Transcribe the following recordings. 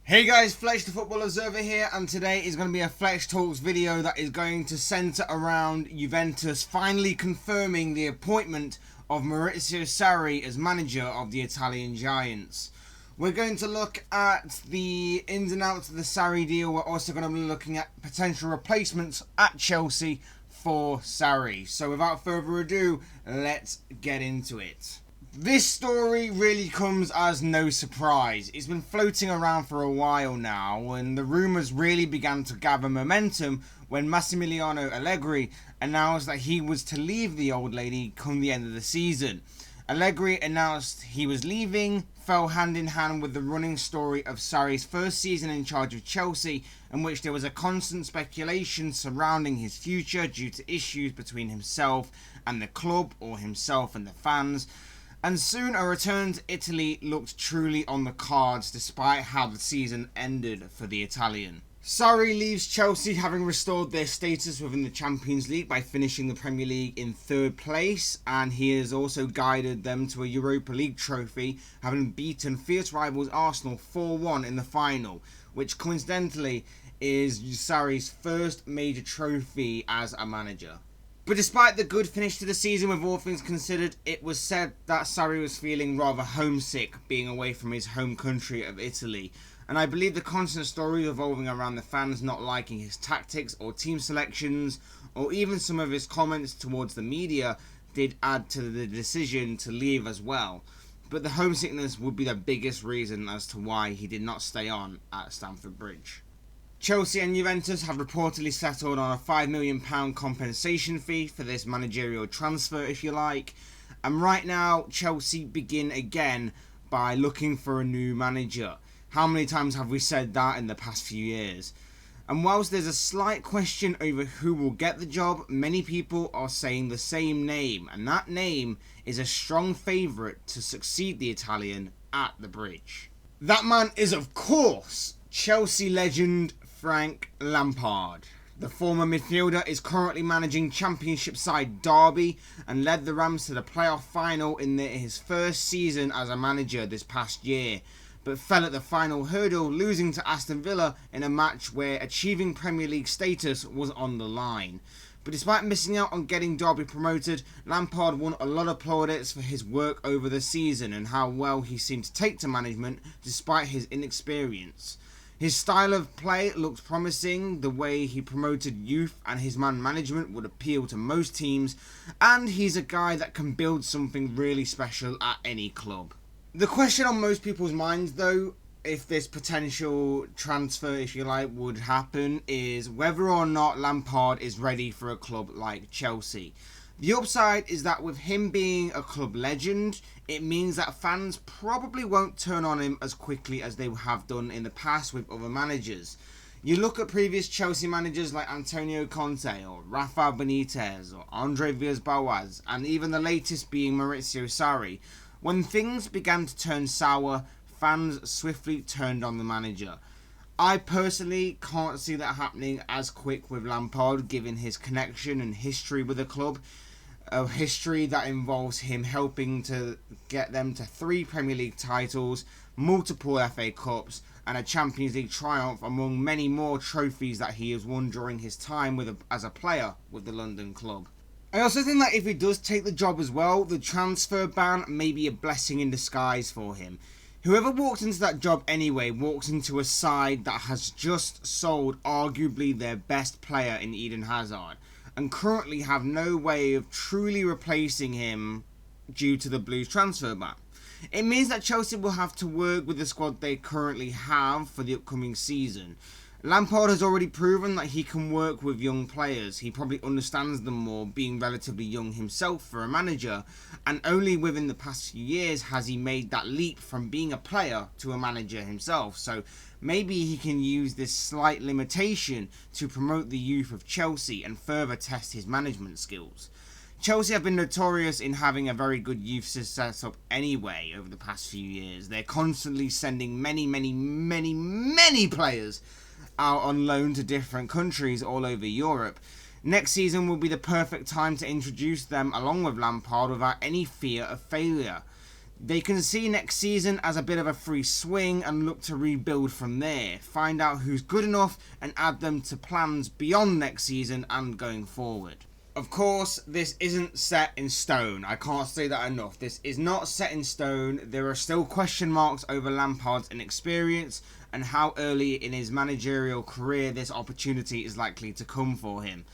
Hey guys, Fletch the Football Observer here, and today is going to be a Fletch Talks video that is going to centre around Juventus finally confirming the appointment of Maurizio Sarri as manager of the Italian Giants. We're going to look at the ins and outs of the Sarri deal. We're also going to be looking at potential replacements at Chelsea for Sarri. So without further ado, let's get into it. This story really comes as no surprise. It's been floating around for a while now, and the rumours really began to gather momentum when Massimiliano Allegri announced that he was to leave the old lady come the end of the season. Allegri announced he was leaving, fell hand in hand with the running story of Sarri's first season in charge of Chelsea, in which there was a constant speculation surrounding his future due to issues between himself and the club, or himself and the fans. And soon a return to Italy looked truly on the cards, despite how the season ended for the Italian. Sarri leaves Chelsea having restored their status within the Champions League by finishing the Premier League in third place, and he has also guided them to a Europa League trophy, having beaten fierce rivals Arsenal 4-1 in the final, which coincidentally is Sarri's first major trophy as a manager. But despite the good finish to the season, with all things considered, it was said that Sarri was feeling rather homesick being away from his home country of Italy. And I believe the constant story revolving around the fans not liking his tactics or team selections, or even some of his comments towards the media, did add to the decision to leave as well. But the homesickness would be the biggest reason as to why he did not stay on at Stamford Bridge. Chelsea and Juventus have reportedly settled on a £5 million compensation fee for this managerial transfer, if you like. And right now, Chelsea begin again by looking for a new manager. How many times have we said that in the past few years? And whilst there's a slight question over who will get the job, many people are saying the same name. And that name is a strong favourite to succeed the Italian at the Bridge. That man is, of course, Chelsea legend Frank Lampard. The former midfielder is currently managing Championship side Derby and led the Rams to the playoff final in his first season as a manager this past year, but fell at the final hurdle, losing to Aston Villa in a match where achieving Premier League status was on the line. But despite missing out on getting Derby promoted, Lampard won a lot of plaudits for his work over the season and how well he seemed to take to management despite his inexperience. His style of play looked promising, the way he promoted youth and his man management would appeal to most teams, and he's a guy that can build something really special at any club. The question on most people's minds though, if this potential transfer, if you like, would happen, is whether or not Lampard is ready for a club like Chelsea. The upside is that with him being a club legend, it means that fans probably won't turn on him as quickly as they have done in the past with other managers. You look at previous Chelsea managers like Antonio Conte or Rafa Benitez or Andre Villas-Boas, and even the latest being Maurizio Sarri. When things began to turn sour, fans swiftly turned on the manager. I personally can't see that happening as quick with Lampard, given his connection and history with the club. A history that involves him helping to get them to 3 Premier League titles, multiple FA Cups, and a Champions League triumph, among many more trophies that he has won during his time as a player with the London club. I also think that if he does take the job as well, the transfer ban may be a blessing in disguise for him. Whoever walks into that job anyway walks into a side that has just sold arguably their best player in Eden Hazard, and currently have no way of truly replacing him due to the Blues transfer ban. It means that Chelsea will have to work with the squad they currently have for the upcoming season. Lampard has already proven that he can work with young players. He probably understands them more, being relatively young himself for a manager, and only within the past few years has he made that leap from being a player to a manager himself. So maybe he can use this slight limitation to promote the youth of Chelsea and further test his management skills. Chelsea have been notorious in having a very good youth setup anyway over the past few years. They're constantly sending many players out on loan to different countries all over Europe. Next season will be the perfect time to introduce them along with Lampard without any fear of failure. They can see next season as a bit of a free swing and look to rebuild from there, find out who's good enough and add them to plans beyond next season and going forward. Of course, this isn't set in stone. I can't say that enough. This is not set in stone. There are still question marks over Lampard's inexperience and how early in his managerial career this opportunity is likely to come for him.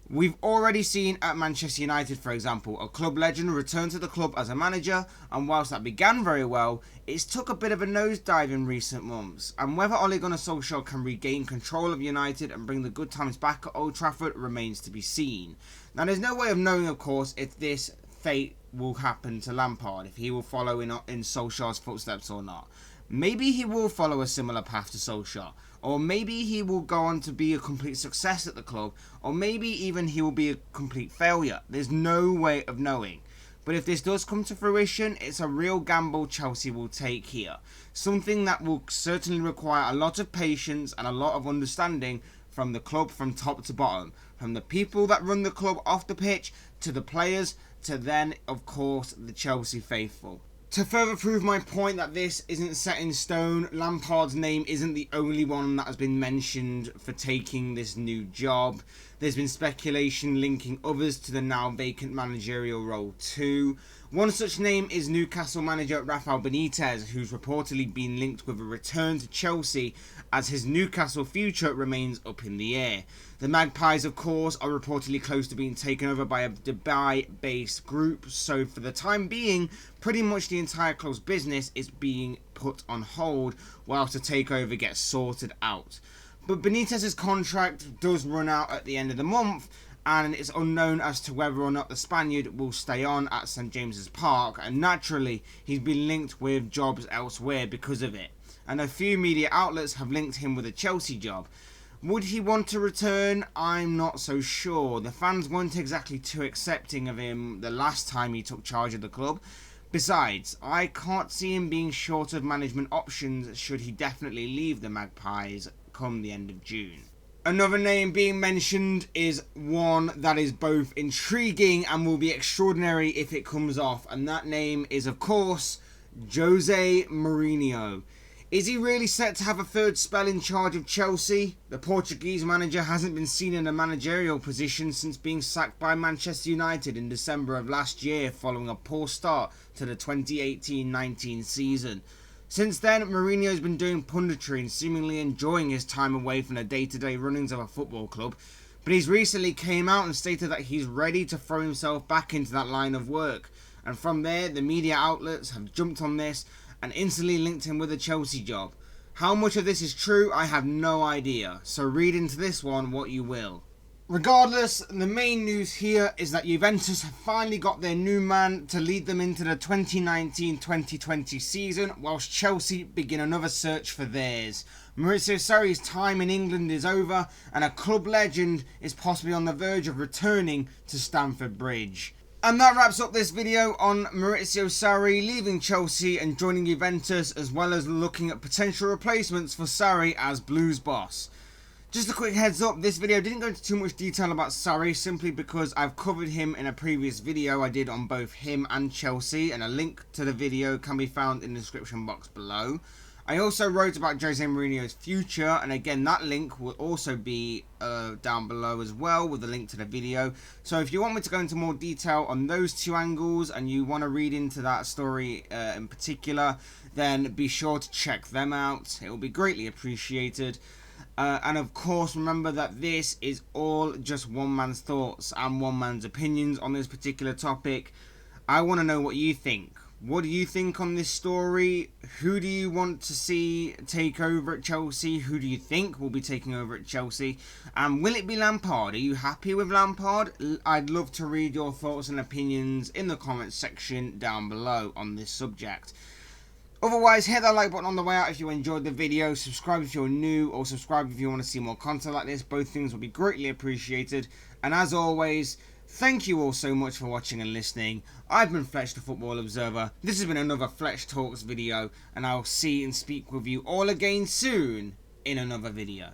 We've already seen at Manchester United, for example, a club legend return to the club as a manager, and whilst that began very well, it's took a bit of a nosedive in recent months, and whether Ole Gunnar Solskjaer can regain control of United and bring the good times back at Old Trafford remains to be seen. Now, there's no way of knowing, of course, if this fate will happen to Lampard, if he will follow in Solskjaer's footsteps or not. Maybe he will follow a similar path to Solskjaer, or maybe he will go on to be a complete success at the club, or maybe even he will be a complete failure. There's no way of knowing. But if this does come to fruition, it's a real gamble Chelsea will take here. Something that will certainly require a lot of patience and a lot of understanding from the club from top to bottom. From the people that run the club off the pitch, to the players, to then, of course, the Chelsea faithful. To further prove my point that this isn't set in stone, Lampard's name isn't the only one that has been mentioned for taking this new job. There's been speculation linking others to the now vacant managerial role too. One such name is Newcastle manager Rafael Benitez, who's reportedly been linked with a return to Chelsea as his Newcastle future remains up in the air. The Magpies, of course, are reportedly close to being taken over by a Dubai-based group, so for the time being, pretty much the entire club's business is being put on hold whilst the takeover gets sorted out. But Benitez's contract does run out at the end of the month, and it's unknown as to whether or not the Spaniard will stay on at St James's Park, and naturally, he's been linked with jobs elsewhere because of it. And a few media outlets have linked him with a Chelsea job. Would he want to return? I'm not so sure. The fans weren't exactly too accepting of him the last time he took charge of the club. Besides, I can't see him being short of management options should he definitely leave the Magpies come the end of June. Another name being mentioned is one that is both intriguing and will be extraordinary if it comes off, and that name is, of course, Jose Mourinho. Is he really set to have a third spell in charge of Chelsea? The Portuguese manager hasn't been seen in a managerial position since being sacked by Manchester United in December of last year following a poor start to the 2018-19 season. Since then, Mourinho has been doing punditry and seemingly enjoying his time away from the day-to-day runnings of a football club, but he's recently came out and stated that he's ready to throw himself back into that line of work. And from there, the media outlets have jumped on this and instantly linked him with a Chelsea job. How much of this is true, I have no idea, so read into this one what you will. Regardless, the main news here is that Juventus have finally got their new man to lead them into the 2019-2020 season, whilst Chelsea begin another search for theirs. Maurizio Sarri's time in England is over, and a club legend is possibly on the verge of returning to Stamford Bridge. And that wraps up this video on Maurizio Sarri leaving Chelsea and joining Juventus, as well as looking at potential replacements for Sarri as Blues boss. Just a quick heads up, this video didn't go into too much detail about Sarri simply because I've covered him in a previous video I did on both him and Chelsea, and a link to the video can be found in the description box below. I also wrote about Jose Mourinho's future, and again that link will also be down below as well with a link to the video. So if you want me to go into more detail on those two angles and you want to read into that story in particular, then be sure to check them out. It will be greatly appreciated. And of course, remember that this is all just one man's thoughts and one man's opinions on this particular topic. I want to know what you think. What do you think on this story? Who do you want to see take over at Chelsea? Who do you think will be taking over at Chelsea? And will it be Lampard? Are you happy with Lampard? I'd love to read your thoughts and opinions in the comments section down below on this subject. Otherwise, hit that like button on the way out if you enjoyed the video, subscribe if you're new, or subscribe if you want to see more content like this. Both things will be greatly appreciated. And as always, thank you all so much for watching and listening. I've been Fletch, the Football Observer. This has been another Fletch Talks video, and I'll see and speak with you all again soon in another video.